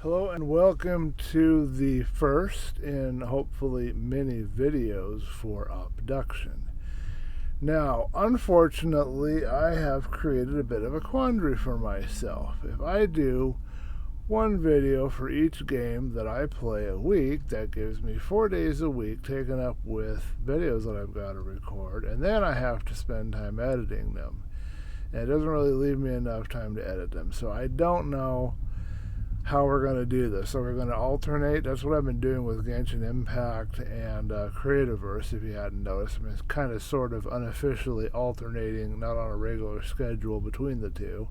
Hello and welcome to the first in hopefully many videos for Obduction. Now, unfortunately, I have created a bit of a quandary for myself. If I do one video for each game that I play a week, that gives me 4 days a week taken up with videos that I've got to record, and then I have to spend time editing them. And it doesn't really leave me enough time to edit them. So I don't know how we're going to do this. So we're going to alternate. That's what I've been doing with Genshin Impact and Creativerse, if you hadn't noticed. I mean, it's kind of sort of unofficially alternating, not on a regular schedule, between the two.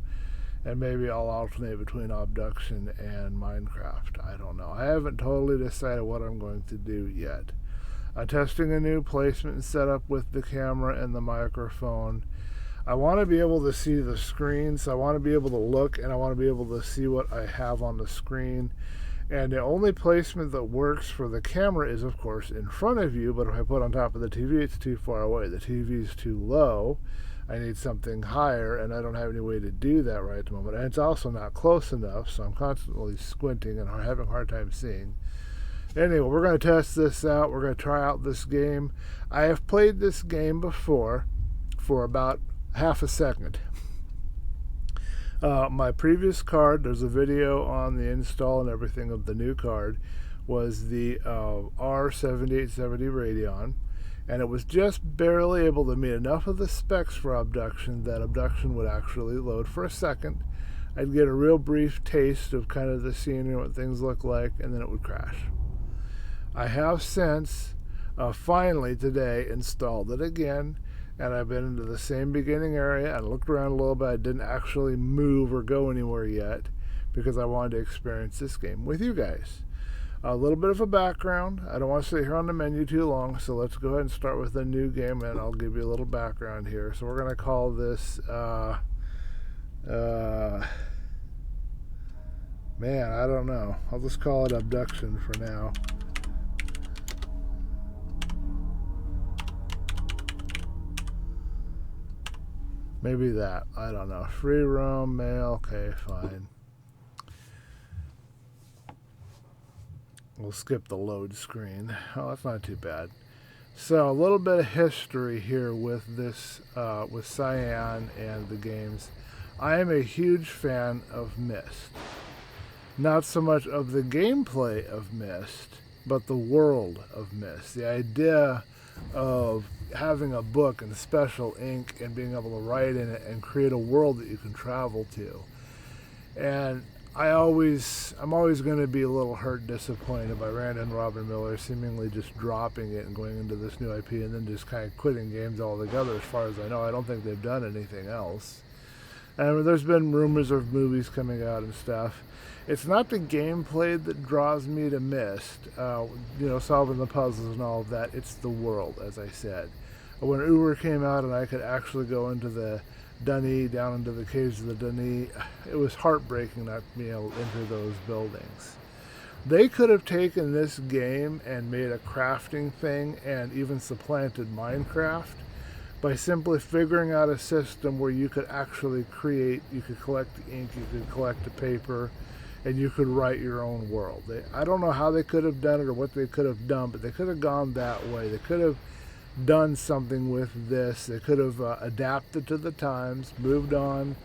And maybe I'll alternate between Obduction and Minecraft. I don't know. I haven't totally decided what I'm going to do yet. I'm testing a new placement and setup with the camera and the microphone. I want to be able to see the screen, so I want to be able to look and I want to be able to see what I have on the screen. And the only placement that works for the camera is, of course, in front of you, but if I put on top of the TV, it's too far away. The TV is too low. I need something higher, and I don't have any way to do that right at the moment. And it's also not close enough, so I'm constantly squinting and having a hard time seeing. Anyway, we're going to test this out. We're going to try out this game. I have played this game before for about half a second. My previous card, there's a video on the install and everything of the new card, was the R7870 Radeon, and it was just barely able to meet enough of the specs for Obduction that Obduction would actually load for a second. I'd get a real brief taste of kind of the scenery, what things look like, and then it would crash. I have since, finally today, installed it again, and I've been into the same beginning area. I looked around a little bit. I didn't actually move or go anywhere yet because I wanted to experience this game with you guys. A little bit of a background. I don't want to sit here on the menu too long, so let's go ahead and start with a new game, and I'll give you a little background here. So we're going to call this, man, I don't know. I'll just call it Obduction for now. Maybe that. I don't know. Free roam, mail. Okay, fine. We'll skip the load screen. Oh, that's not too bad. So, a little bit of history here with this, with Cyan and the games. I am a huge fan of Myst. Not so much of the gameplay of Myst, but the world of Myst. The idea of having a book and special ink and being able to write in it and create a world that you can travel to. And I'm always going to be a little hurt, disappointed by Rand and Robin Miller seemingly just dropping it and going into this new IP and then just kind of quitting games altogether. As far as I know, I don't think they've done anything else. And there's been rumors of movies coming out and stuff. It's not the gameplay that draws me to Myst, solving the puzzles and all of that. It's the world, as I said. When Uber came out and I could actually go into the Dunny, down into the caves of the Dunny, it was heartbreaking not being able to enter those buildings. They could have taken this game and made a crafting thing and even supplanted Minecraft by simply figuring out a system where you could actually create, you could collect the ink, you could collect the paper, and you could write your own world. I don't know how they could have done it or what they could have done, but they could have gone that way. They could have done something with this. They could have adapted to the times, moved on.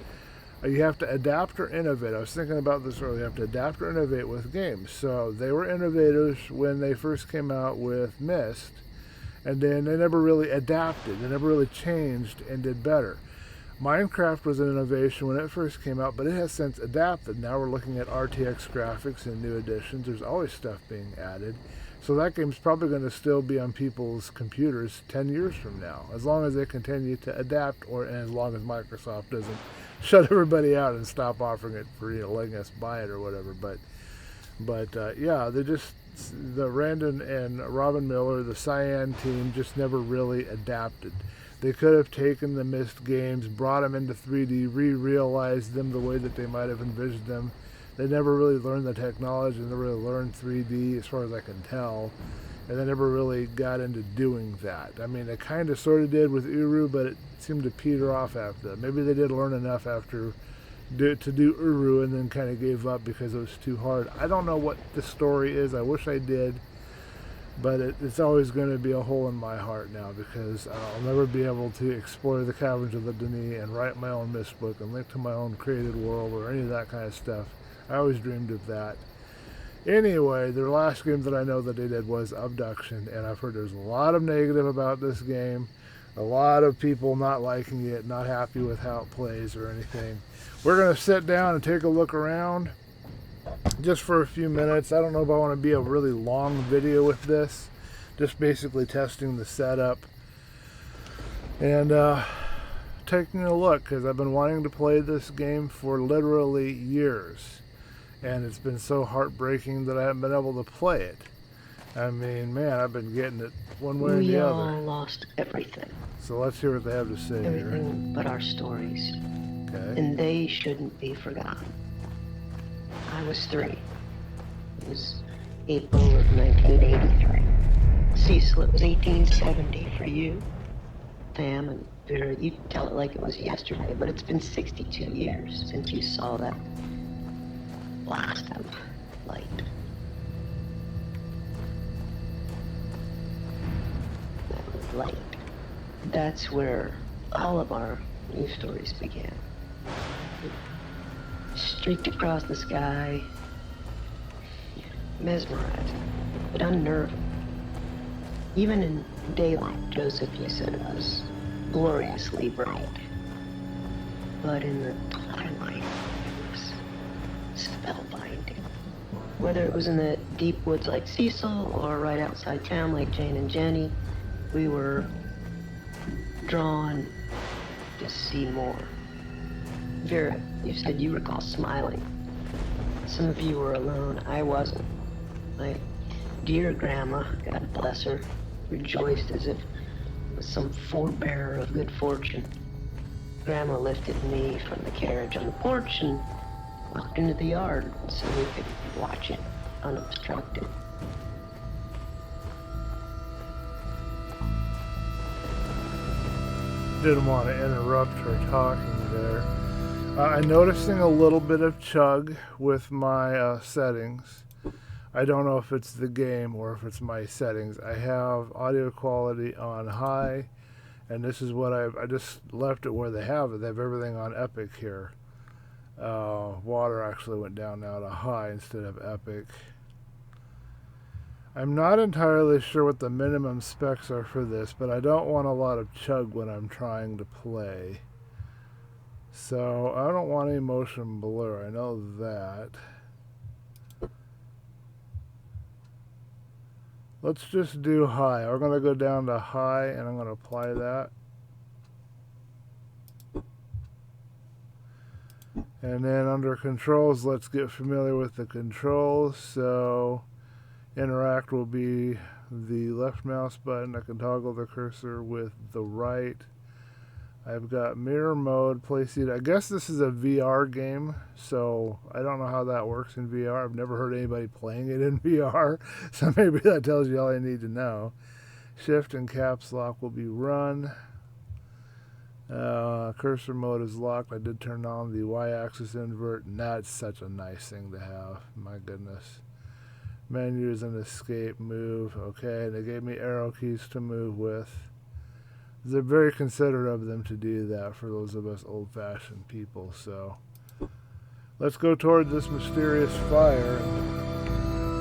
You have to adapt or innovate. I was thinking about this earlier. You have to adapt or innovate with games. So they were innovators when they first came out with Myst, and then they never really adapted. They never really changed and did better. Minecraft was an innovation when it first came out, but it has since adapted. Now we're looking at RTX graphics and new additions. There's always stuff being added. So that game's probably going to still be on people's computers 10 years from now, as long as they continue to adapt, and as long as Microsoft doesn't shut everybody out and stop offering it for letting us buy it or whatever. But yeah, the Randon and Robin Miller, the Cyan team, just never really adapted. They could have taken the Myst games, brought them into 3D, re-realized them the way that they might have envisioned them. They never really learned the technology, and never really learned 3D as far as I can tell, and they never really got into doing that. I mean, they kind of sort of did with Uru, but it seemed to peter off after that. Maybe they did learn enough after to do Uru, and then kind of gave up because it was too hard. I don't know what the story is. I wish I did, but it's always going to be a hole in my heart now, because I'll never be able to explore the caverns of the Denis and write my own Myst book and link to my own created world or any of that kind of stuff. I always dreamed of that. Anyway, the last game that I know that they did was Obduction, and I've heard there's a lot of negative about this game. A lot of people not liking it, not happy with how it plays or anything. We're going to sit down and take a look around just for a few minutes. I don't know if I want to be a really long video with this. Just basically testing the setup and taking a look, because I've been wanting to play this game for literally years. And it's been so heartbreaking that I haven't been able to play it. I mean, man, I've been getting it one way or the other. We all lost everything. So let's hear what they have to say here. Everything but our stories. Okay. And they shouldn't be forgotten. I was 3. It was April of 1983. Cecil, it was 1870 for you. Pam and Vera, you tell it like it was yesterday, but it's been 62 years since you saw that blast of light. That was light. That's where all of our new stories began. It streaked across the sky, mesmerizing, but unnerving. Even in daylight, Joseph, you said it was gloriously bright. But in the twilight, it was spellbinding. Whether it was in the deep woods like Cecil or right outside town like Jane and Jenny, we were drawn to see more. Vera, you said you recall smiling. Some of you were alone. I wasn't. My dear grandma, God bless her, rejoiced as if it was some forebearer of good fortune. Grandma lifted me from the carriage on the porch and walked into the yard so we could watch it unobstructed. Didn't want to interrupt her talking there. I'm noticing a little bit of chug with my settings. I don't know if it's the game or if it's my settings. I have audio quality on high, and this is what I just left it where they have it. They have everything on epic here. Water actually went down now to high instead of epic. I'm not entirely sure what the minimum specs are for this, but I don't want a lot of chug when I'm trying to play. So I don't want any motion blur, I know that. Let's just do high. We're going to go down to high, and I'm going to apply that. And then under controls, let's get familiar with the controls. So interact will be the left mouse button. I can toggle the cursor with the right. I've got mirror mode, play seat. I guess this is a VR game, so I don't know how that works in VR. I've never heard anybody playing it in VR, so maybe that tells you all I need to know. Shift and caps lock will be run. Cursor mode is locked. I did turn on the Y-axis invert, and that's such a nice thing to have. My goodness. Menu is an escape, move. Okay, they gave me arrow keys to move with. They're very considerate of them to do that for those of us old-fashioned people. So let's go toward this mysterious fire.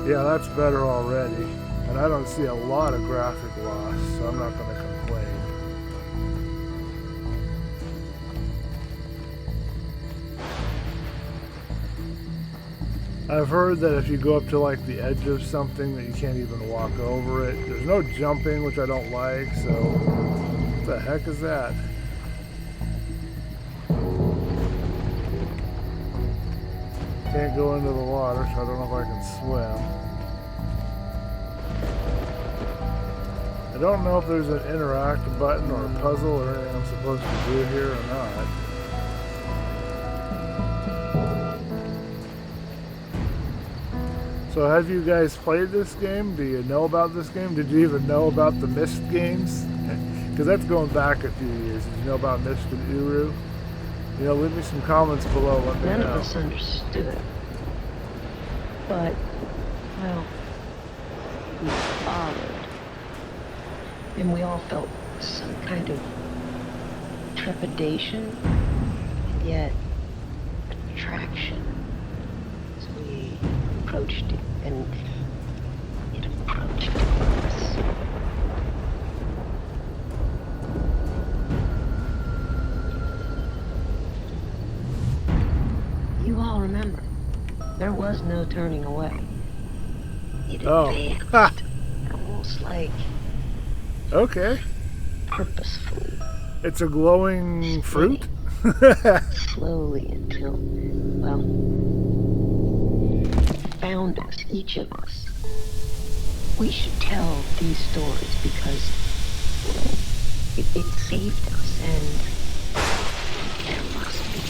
Yeah, that's better already. And I don't see a lot of graphic loss, so I'm not going to complain. I've heard that if you go up to like the edge of something that you can't even walk over it. There's no jumping, which I don't like, so what the heck is that? Can't go into the water, so I don't know if I can swim. I don't know if there's an interact button or a puzzle or anything I'm supposed to do here or not. So have you guys played this game? Do you know about this game? Did you even know about the Myst games? Because that's going back a few years. Did you know about Myst and Uru? You know, leave me some comments below. Let me know. None of us understood. But, well, we followed. And we all felt some kind of trepidation, and yet attraction. So we approached it, and it approached us. You all remember, there was no turning away. It advanced, almost like... Okay. Purposefully. It's a glowing fruit? Slowly until, well, found us, each of us. We should tell these stories because it saved us, and there must be.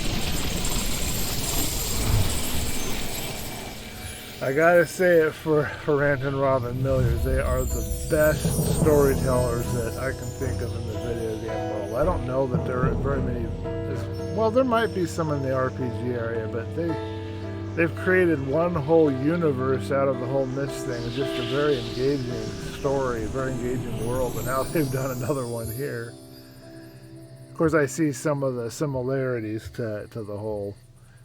I gotta say it for Rant and Robin Milliers. They are the best storytellers that I can think of in the video game world. I don't know that there are very many. Well, there might be some in the RPG area, but they've created one whole universe out of the whole Myst thing. It's just a very engaging story, very engaging world, and now they've done another one here. Of course, I see some of the similarities to the whole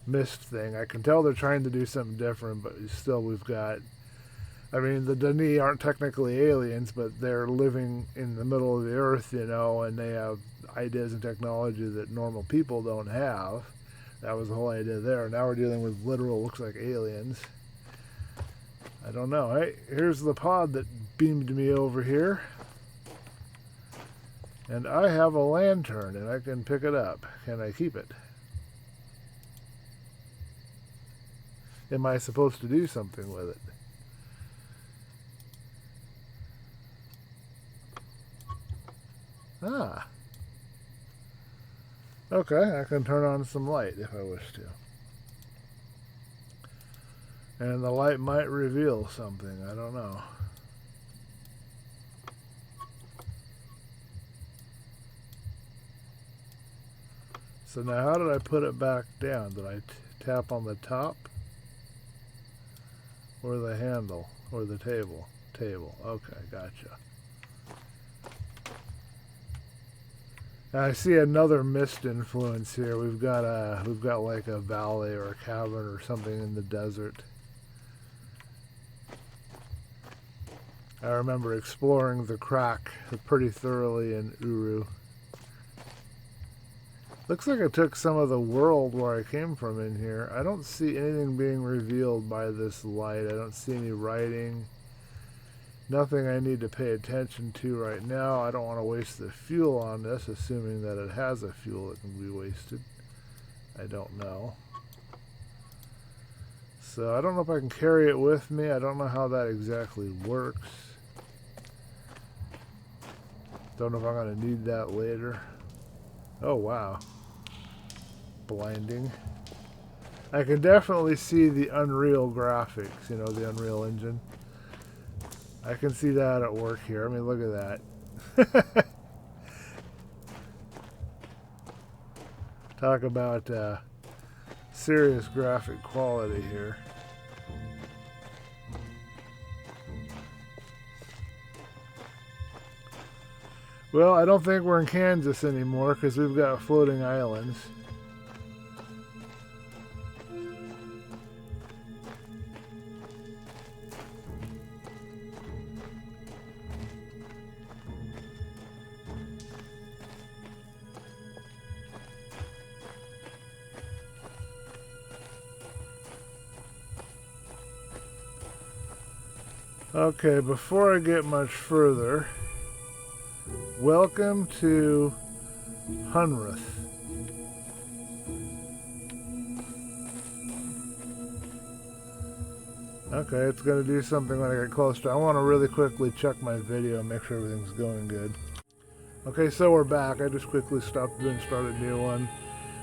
Myst thing. I can tell they're trying to do something different, but still we've got... I mean, the Dani aren't technically aliens, but they're living in the middle of the earth, you know, and they have ideas and technology that normal people don't have. That was the whole idea there. Now we're dealing with literal, looks like aliens. I don't know. Hey, here's the pod that beamed me over here. And I have a lantern, and I can pick it up. Can I keep it? Am I supposed to do something with it? Ah. Okay, I can turn on some light if I wish to. And the light might reveal something, I don't know. So now how did I put it back down? Did I tap on the top? Or the handle? Or the table? Table, okay, gotcha. I see another Myst influence here. We've got like a valley or a cavern or something in the desert. I remember exploring the crack pretty thoroughly in Uru. Looks like I took some of the world where I came from in here. I don't see anything being revealed by this light. I don't see any writing. Nothing I need to pay attention to right now. I don't want to waste the fuel on this, assuming that it has a fuel that can be wasted. I don't know. So I don't know if I can carry it with me. I don't know how that exactly works. Don't know if I'm going to need that later. Oh, wow. Blinding. I can definitely see the Unreal graphics, you know, the Unreal Engine. I can see that at work here. I mean, look at that. Talk about serious graphic quality here. Well, I don't think we're in Kansas anymore because we've got floating islands. Okay, before I get much further, welcome to Hunrith. Okay, it's going to do something when I get close to it. I want to really quickly check my video and make sure everything's going good. Okay, so we're back. I just quickly stopped and started a new one.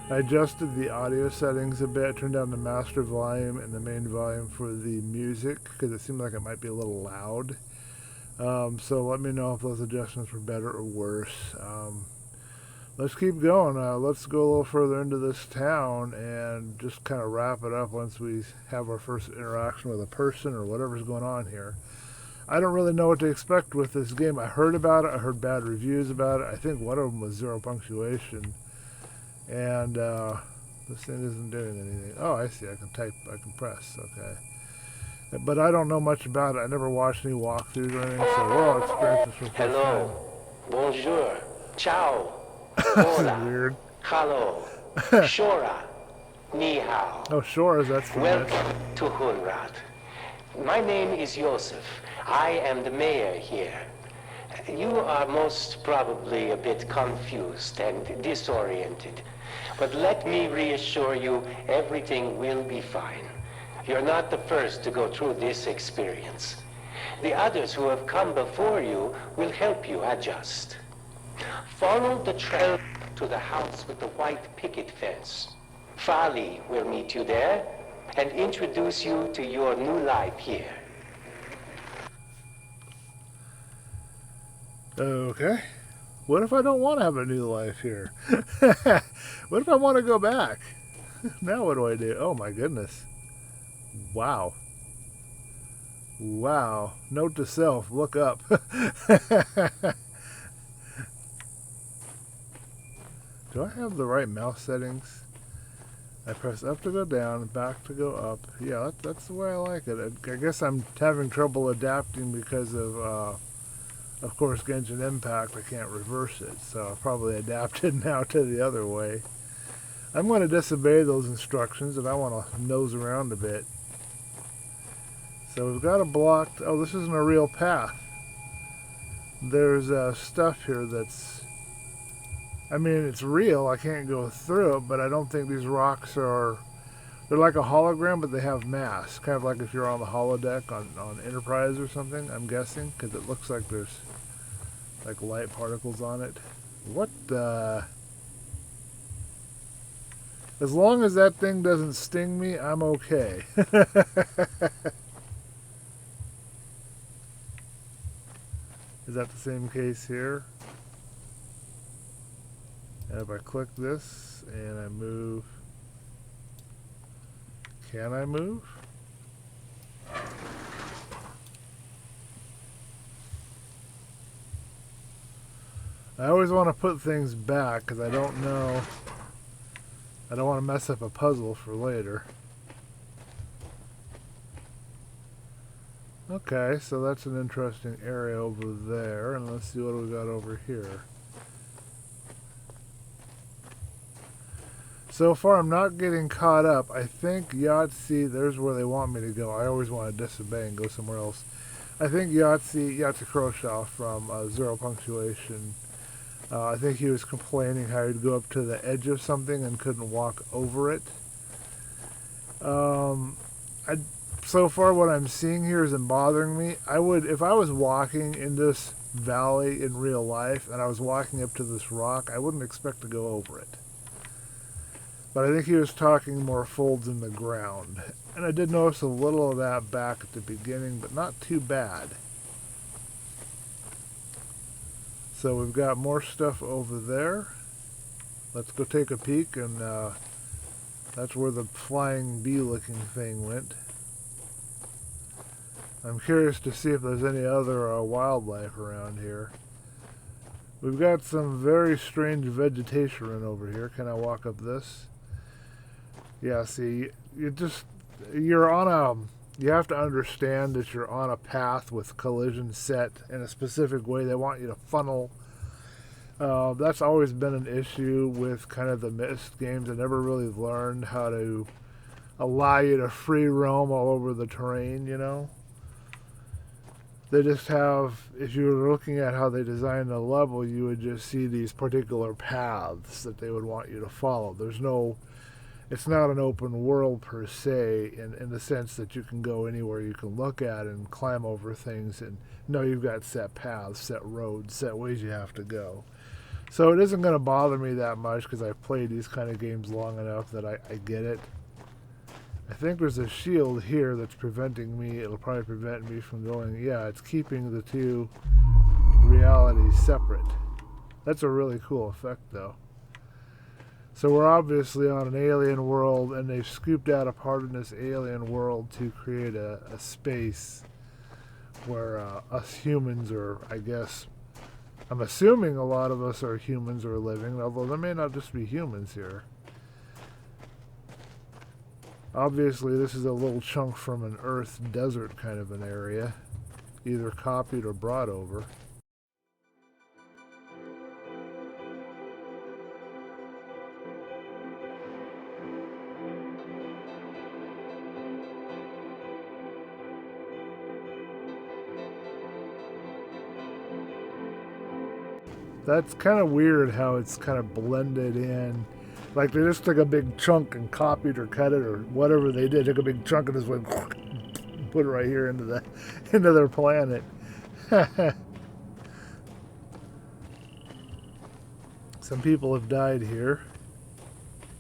I adjusted the audio settings a bit, turned down the master volume and the main volume for the music because it seemed like it might be a little loud. So let me know if those adjustments were better or worse. let's keep going. Let's go a little further into this town and just kind of wrap it up once we have our first interaction with a person or whatever's going on here. I don't really know what to expect with this game. I heard about it. I heard bad reviews about it. I think one of them was 0 punctuation. And this thing isn't doing anything. Oh, I see. I can type. I can press. Okay. But I don't know much about it. I never watched any walkthroughs or anything, so we're all experiencing this for the first time. Hello. Bonjour. Ciao. This is weird. Hello. Shora. Ni hao. Oh, sure, that's French. Welcome to Hunrad. My name is Joseph. I am the mayor here. You are most probably a bit confused and disoriented. But let me reassure you, everything will be fine. You're not the first to go through this experience. The others who have come before you will help you adjust. Follow the trail to the house with the white picket fence. Fali will meet you there and introduce you to your new life here. Okay. What if I don't want to have a new life here? What if I want to go back? Now what do I do? Oh my goodness. Wow. Wow. Note to self, look up. Do I have the right mouse settings? I press up to go down, back to go up. Yeah, that's the way I like it. I guess I'm having trouble adapting because of course, Genshin Impact. I can't reverse it, so I've probably adapted now to the other way. I'm going to disobey those instructions, and I want to nose around a bit. So we've got a blocked... Oh, this isn't a real path. There's stuff here that's... I mean, it's real. I can't go through it, but I don't think these rocks are... They're like a hologram, but they have mass. Kind of like if you're on the holodeck on Enterprise or something, I'm guessing, because it looks like there's like light particles on it. What the... As long as that thing doesn't sting me, I'm okay. Is that the same case here? And if I click this and I move, can I move? I always want to put things back because I don't know. I don't want to mess up a puzzle for later. Okay, so that's an interesting area over there, and let's see what we got over here. So far I'm not getting caught up. I think Yahtzee, there's where they want me to go. I always want to disobey and go somewhere else. I think Yahtzee Khrushchev from 0 punctuation, I think he was complaining how he'd go up to the edge of something and couldn't walk over it. So far what I'm seeing here isn't bothering me. I would, if I was walking in this valley in real life and I was walking up to this rock, I wouldn't expect to go over it. But I think he was talking more folds in the ground. And I did notice a little of that back at the beginning, but not too bad. So we've got more stuff over there. Let's go take a peek, and that's where the flying bee-looking thing went. I'm curious to see if there's any other wildlife around here. We've got some very strange vegetation over here. Can I walk up this? Yeah, see, you're on a, you have to understand that you're on a path with collisions set in a specific way. They want you to funnel. That's always been an issue with kind of the Myst games. I never really learned how to allow you to free roam all over the terrain, you know. They just have, if you were looking at how they designed the level, you would just see these particular paths that they would want you to follow. There's no, it's not an open world per se in the sense that you can go anywhere you can look at and climb over things. And no, you've got set paths, set roads, set ways you have to go. So it isn't going to bother me that much because I've played these kind of games long enough that I get it. I think there's a shield here that's preventing me. It'll probably prevent me from going. Yeah, it's keeping the two realities separate. That's a really cool effect, though. So we're obviously on an alien world, and they've scooped out a part of this alien world to create a space where us humans are, I guess, I'm assuming a lot of us are humans or living, although there may not just be humans here. Obviously, this is a little chunk from an Earth desert kind of an area, either copied or brought over. That's kind of weird how it's kind of blended in. Like they just took a big chunk and copied or cut it or whatever they did. Took a big chunk and just went put it right here into their planet. Some people have died here.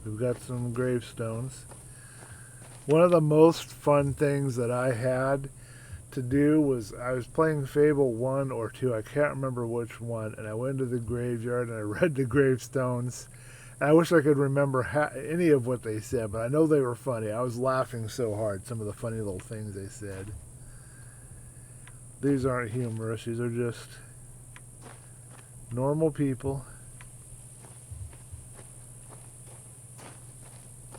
We've got some gravestones. One of the most fun things that I had to do was I was playing Fable 1 or 2, I can't remember which one, and I went to the graveyard and I read the gravestones. And I wish I could remember any of what they said, but I know they were funny. I was laughing so hard, some of the funny little things they said. These aren't humorous, these are just normal people.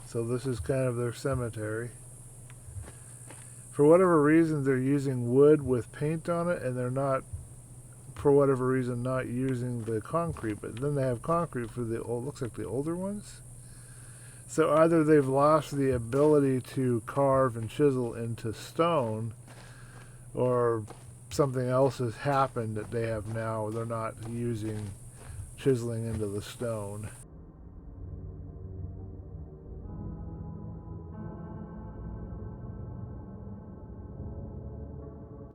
So this is kind of their cemetery. For whatever reason, they're using wood with paint on it, and they're not, for whatever reason, not using the concrete. But then they have concrete for the old, looks like the older ones. So either they've lost the ability to carve and chisel into stone, or something else has happened that they have now. They're not using chiseling into the stone.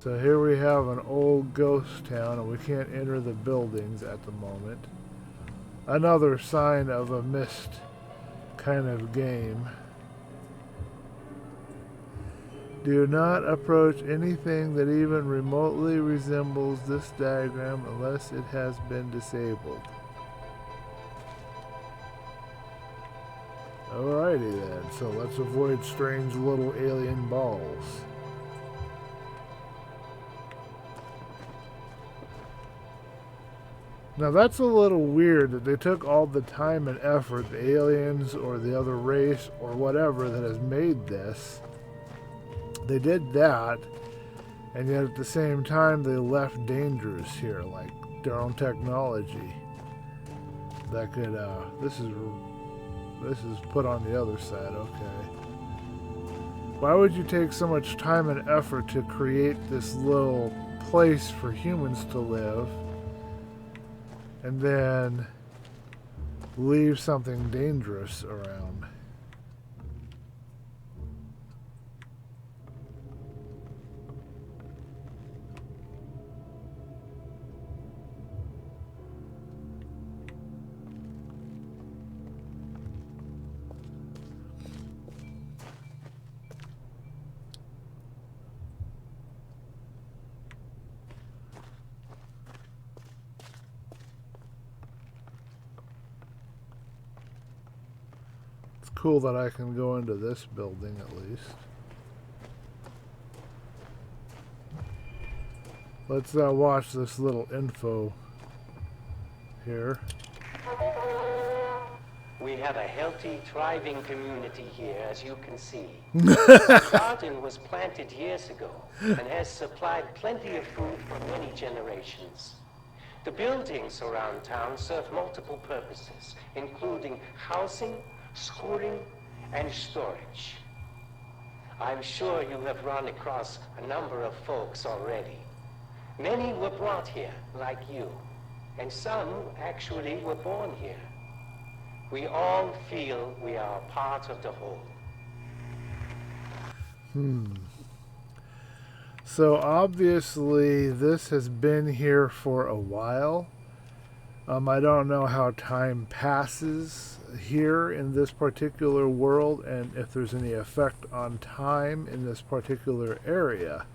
So here we have an old ghost town, and we can't enter the buildings at the moment. Another sign of a Myst kind of game. Do not approach anything that even remotely resembles this diagram unless it has been disabled. Alrighty then, so let's avoid strange little alien balls. Now that's a little weird that they took all the time and effort, the aliens or the other race or whatever that has made this. They did that, and yet at the same time they left dangers here, like their own technology. That could, this is put on the other side, okay. Why would you take so much time and effort to create this little place for humans to live, and then leave something dangerous around? Cool that I can go into this building at least. Let's watch this little info here. We have a healthy, thriving community here, as you can see. The garden was planted years ago and has supplied plenty of food for many generations. The buildings around town serve multiple purposes, including housing, schooling, and storage. I'm sure you have run across a number of folks already. Many were brought here, like you, and some actually were born here. We all feel we are a part of the whole. So obviously this has been here for a while. I don't know how time passes here in this particular world, and if there's any effect on time in this particular area.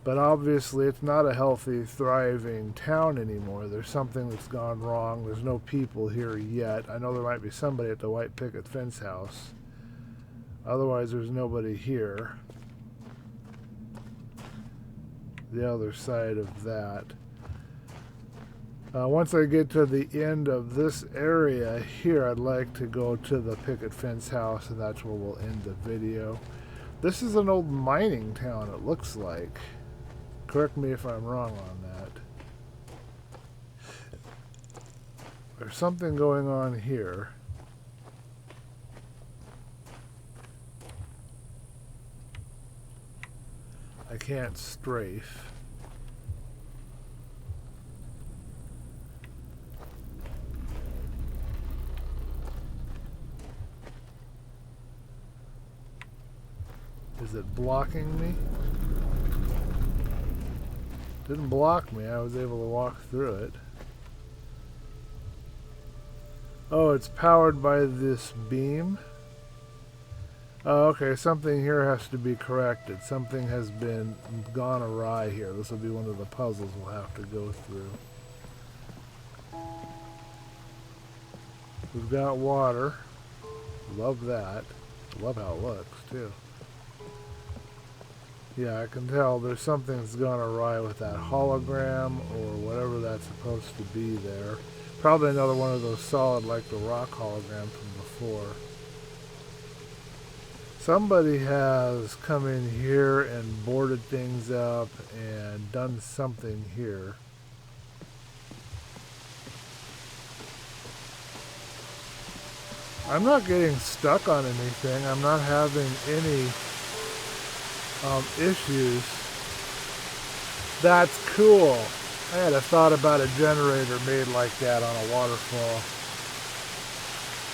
But obviously it's not a healthy, thriving town anymore. There's something that's gone wrong. There's no people here yet. I know there might be somebody at the white picket fence house. Otherwise there's nobody here. The other side of that. Once I get to the end of this area here, I'd like to go to the picket fence house, and that's where we'll end the video. This is an old mining town, it looks like. Correct me if I'm wrong on that. There's something going on here. I can't strafe. Is it blocking me? Didn't block me. I was able to walk through it. Oh, it's powered by this beam? Oh, okay. Something here has to be corrected. Something has been gone awry here. This will be one of the puzzles we'll have to go through. We've got water. Love that. Love how it looks, too. Yeah, I can tell there's something that's gone awry with that hologram or whatever that's supposed to be there. Probably another one of those solid like the rock hologram from before. Somebody has come in here and boarded things up and done something here. I'm not getting stuck on anything. I'm not having any issues. That's cool. I had a thought about a generator made like that on a waterfall.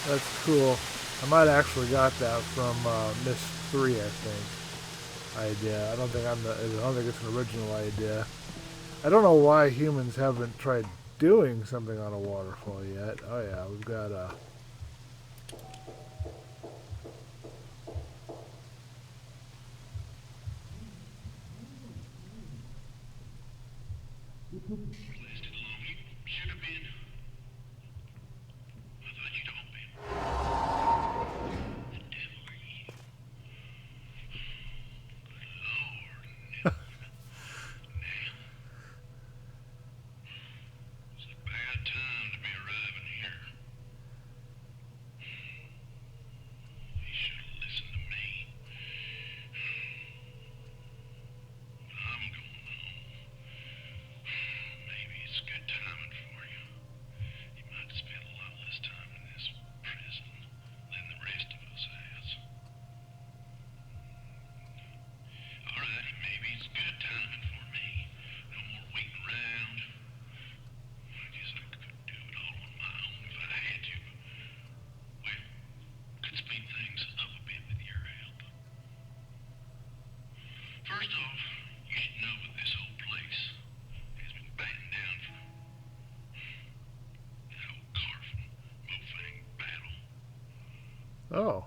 That's cool. I might actually got that from Myst 3, I think. Idea. I don't think it's an original idea. I don't know why humans haven't tried doing something on a waterfall yet. Oh yeah, we've got a Lasted long. You should have been. I thought you'd all been. The devil are you? Good Lord. Now. It's a bad time to be arriving here. You should have listened to me. I'm going home. Maybe it's good timing for you. You might spend a lot less time in this prison than the rest of us has. Alright, maybe it's good timing for me. No more waiting around. I guess I could do it all on my own if I had to. Well, could speed things up a bit with your help. First off, you should know that this whole place has been battened down for that old Carfin Mofang battle. oh,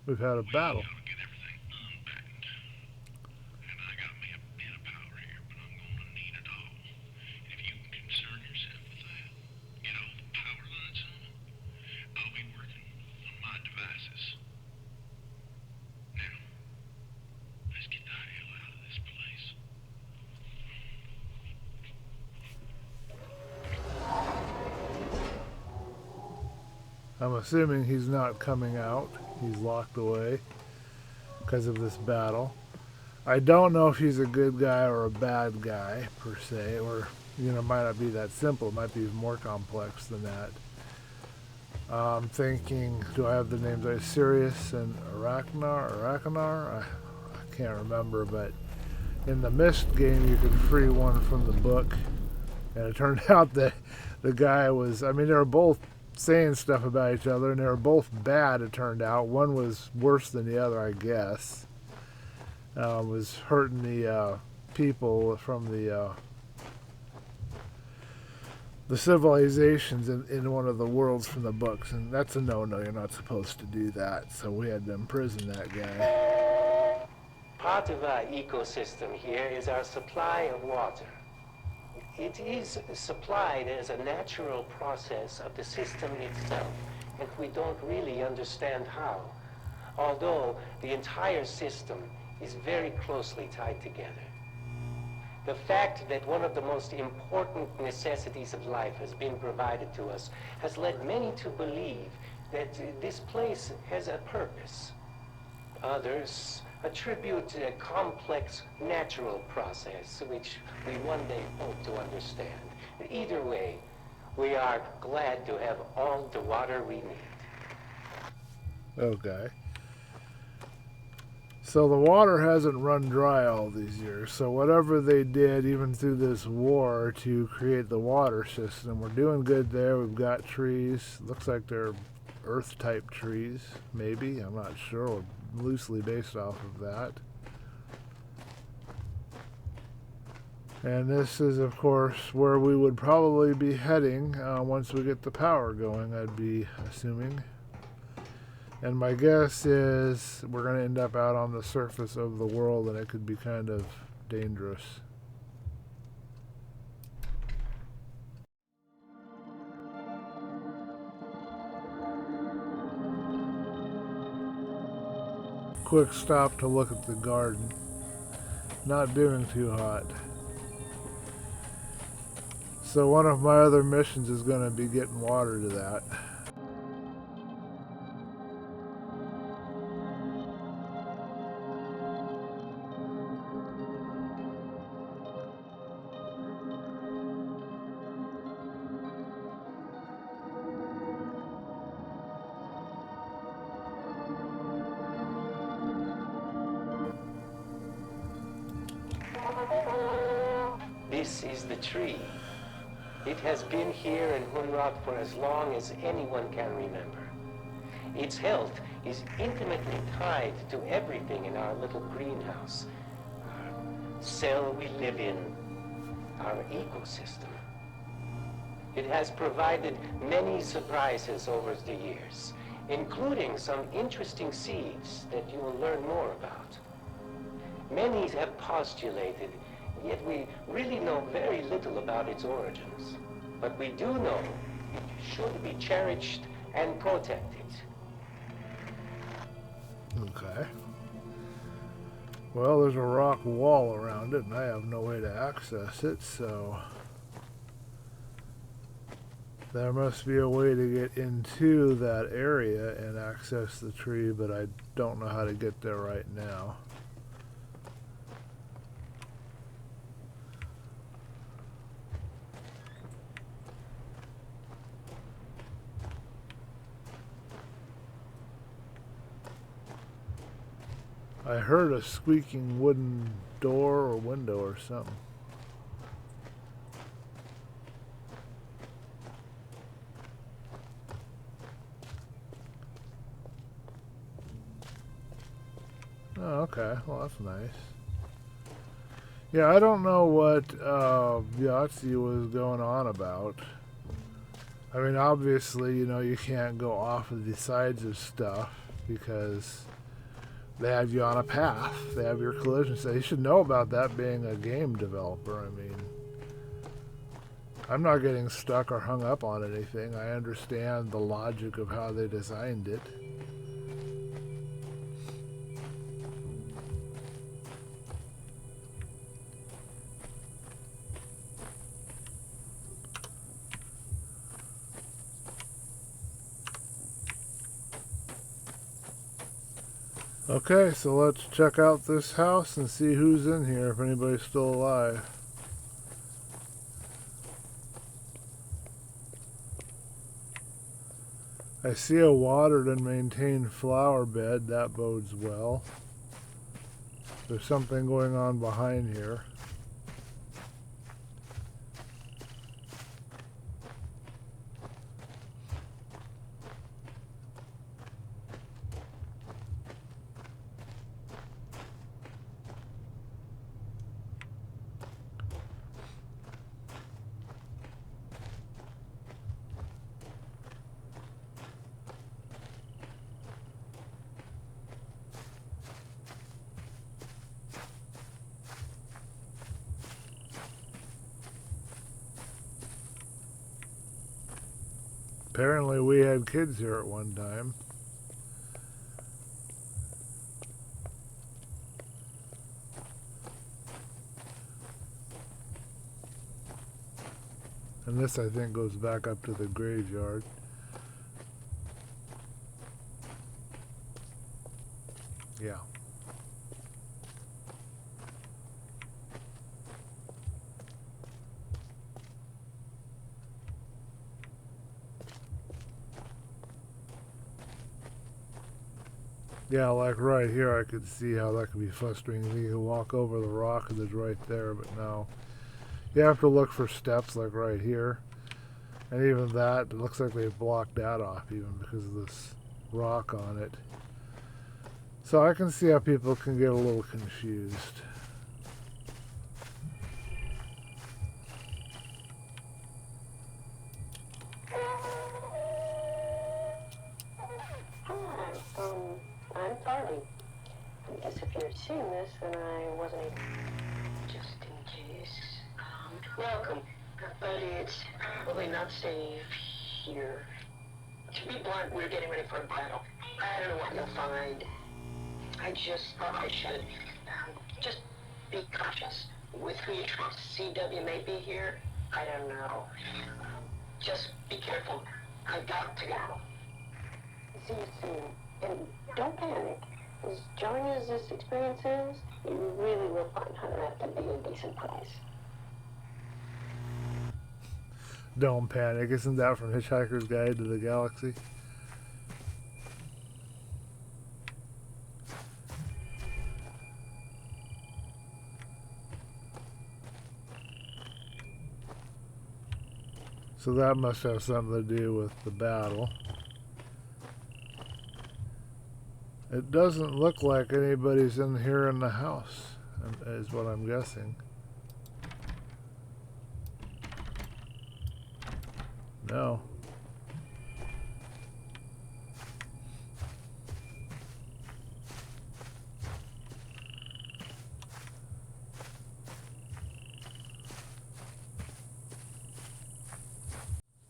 we've had a battle. We gotta get everything unbattened. And I got me a bit of power here, but I'm gonna need it all. And if you can concern yourself with that, get all the power lines on it, I'll be working on my devices. Now, let's get the hell out of this place. I'm assuming he's not coming out. He's locked away because of this battle. I don't know if he's a good guy or a bad guy, per se, or, it might not be that simple. It might be more complex than that. I'm thinking, do I have the names right? Sirius and Aracanar? I can't remember, but in the Myst game, you could free one from the book. And it turned out that the guy was, they were both saying stuff about each other, and they were both bad, it turned out. One was worse than the other, I guess. Was hurting the people from the civilizations in one of the worlds from the books, and that's a no-no. You're not supposed to do that, so we had to imprison that guy. Part of our ecosystem here is our supply of water. It is supplied as a natural process of the system itself, and we don't really understand how. Although the entire system is very closely tied together. The fact that one of the most important necessities of life has been provided to us has led many to believe that this place has a purpose. Others attribute a complex natural process which we one day hope to understand. Either way, we are glad to have all the water we need. Okay. So the water hasn't run dry all these years. So whatever they did, even through this war, to create the water system, we're doing good there. We've got trees. Looks like they're Earth-type trees, maybe. I'm not sure. We're loosely based off of that. And this is, of course, where we would probably be heading once we get the power going, I'd be assuming. And my guess is we're going to end up out on the surface of the world, and it could be kind of dangerous. Quick stop to look at the garden. Not doing too hot. So one of my other missions is going to be getting water to that. This is the tree. It has been here in Hunrock for as long as anyone can remember. Its health is intimately tied to everything in our little greenhouse. Our cell we live in, our ecosystem. It has provided many surprises over the years, including some interesting seeds that you will learn more about. Many have postulated, yet we really know very little about its origins. But we do know it should be cherished and protected. Okay. Well, there's a rock wall around it, and I have no way to access it, so there must be a way to get into that area and access the tree, but I don't know how to get there right now. I heard a squeaking wooden door or window or something. Oh, okay. Well, that's nice. Yeah, I don't know what Yahtzee was going on about. I mean, obviously, you know, you can't go off of the sides of stuff because they have you on a path. They have your collision set. You should know about that being a game developer. I mean, I'm not getting stuck or hung up on anything. I understand the logic of how they designed it. Okay, so let's check out this house and see who's in here, if anybody's still alive. I see a watered and maintained flower bed. That bodes well. There's something going on behind here. Apparently we had kids here at one time. And this, I think, goes back up to the graveyard. Yeah. Yeah, like right here, I could see how that could be frustrating. You can walk over the rock and it's right there, but no. You have to look for steps like right here. And even that, it looks like they've blocked that off even because of this rock on it. So I can see how people can get a little confused. I'm sorry. I guess if you're seeing this, then I wasn't able. Just in case. Welcome. But it's probably not safe here. To be blunt, we're getting ready for a battle. I don't know what you'll find. I just thought I should. Just be cautious. With who you trust. CW may be here. I don't know. Just be careful. I've got to go. See you soon. And don't panic. As jarring as this experience is, you really will find Hunter to be a decent price. Don't panic. Isn't that from Hitchhiker's Guide to the Galaxy? So that must have something to do with the battle. It doesn't look like anybody's in here in the house, is what I'm guessing. No.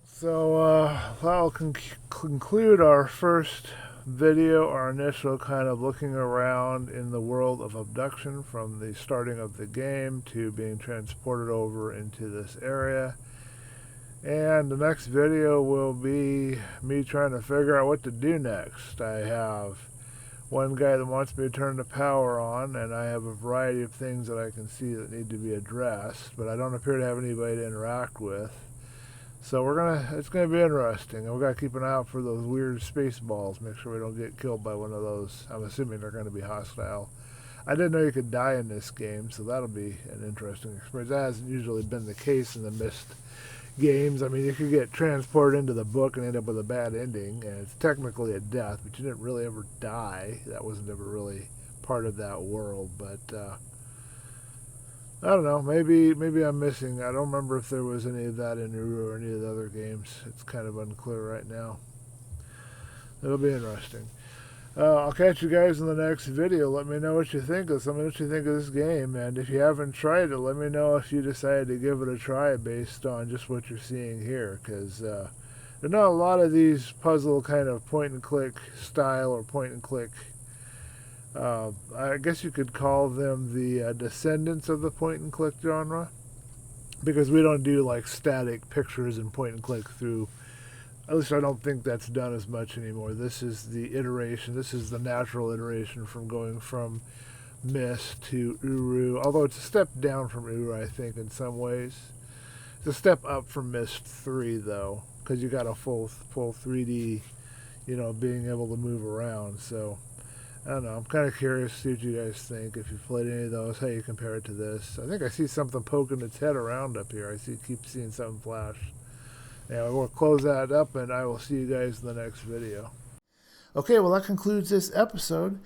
So that'll conclude our first video, our initial kind of looking around in the world of Obduction from the starting of the game to being transported over into this area. And the next video will be me trying to figure out what to do next. I have one guy that wants me to turn the power on, and I have a variety of things that I can see that need to be addressed, but I don't appear to have anybody to interact with. So it's gonna be interesting, and we gotta keep an eye out for those weird space balls. Make sure we don't get killed by one of those. I'm assuming they're gonna be hostile. I didn't know you could die in this game, so that'll be an interesting experience. That hasn't usually been the case in the Myst games. I mean, you could get transported into the book and end up with a bad ending, and it's technically a death, but you didn't really ever die. That wasn't ever really part of that world, but I don't know. Maybe I'm missing. I don't remember if there was any of that in Uru or any of the other games. It's kind of unclear right now. It'll be interesting. I'll catch you guys in the next video. Let me know what you think of this game, and if you haven't tried it, let me know if you decided to give it a try based on just what you're seeing here, because there are not a lot of these puzzle kind of point-and-click style or point-and-click. I guess you could call them the descendants of the point-and-click genre, because we don't do like static pictures and point-and-click through. At least I don't think that's done as much anymore. This is the iteration. This is the natural iteration from going from Myst to Uru. Although it's a step down from Uru, I think, in some ways. It's a step up from Myst 3, though, because you got a full 3D, being able to move around. So, I don't know. I'm kind of curious to see what you guys think. If you've played any of those, how you compare it to this. I think I see something poking its head around up here. Keep seeing something flash. Yeah, we'll close that up, and I will see you guys in the next video. Okay, well, that concludes this episode.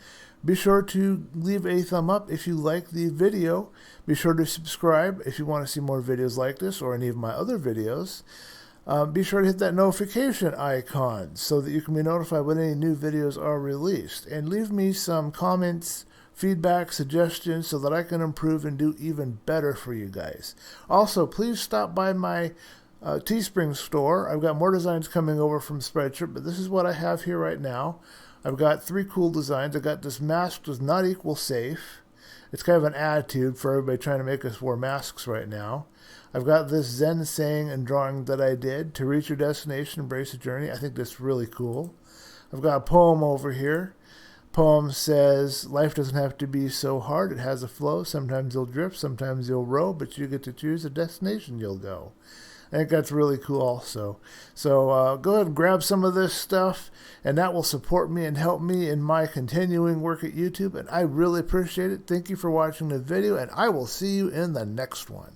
Be sure to leave a thumb up if you like the video. Be sure to subscribe if you want to see more videos like this or any of my other videos. Be sure to hit that notification icon so that you can be notified when any new videos are released. And leave me some comments, feedback, suggestions so that I can improve and do even better for you guys. Also, please stop by my Teespring store. I've got more designs coming over from Spreadshirt, but this is what I have here right now. I've got 3 cool designs. I got this mask does not equal safe. It's kind of an attitude for everybody trying to make us wear masks right now. I've got this Zen saying and drawing that I did, to reach your destination, embrace the journey. I think that's really cool. I've got a poem over here. Poem says, life doesn't have to be so hard. It has a flow. Sometimes you'll drift, sometimes you'll row, but you get to choose the destination you'll go. I think that's really cool also. So go ahead and grab some of this stuff, and that will support me and help me in my continuing work at YouTube, and I really appreciate it. Thank you for watching the video, and I will see you in the next one.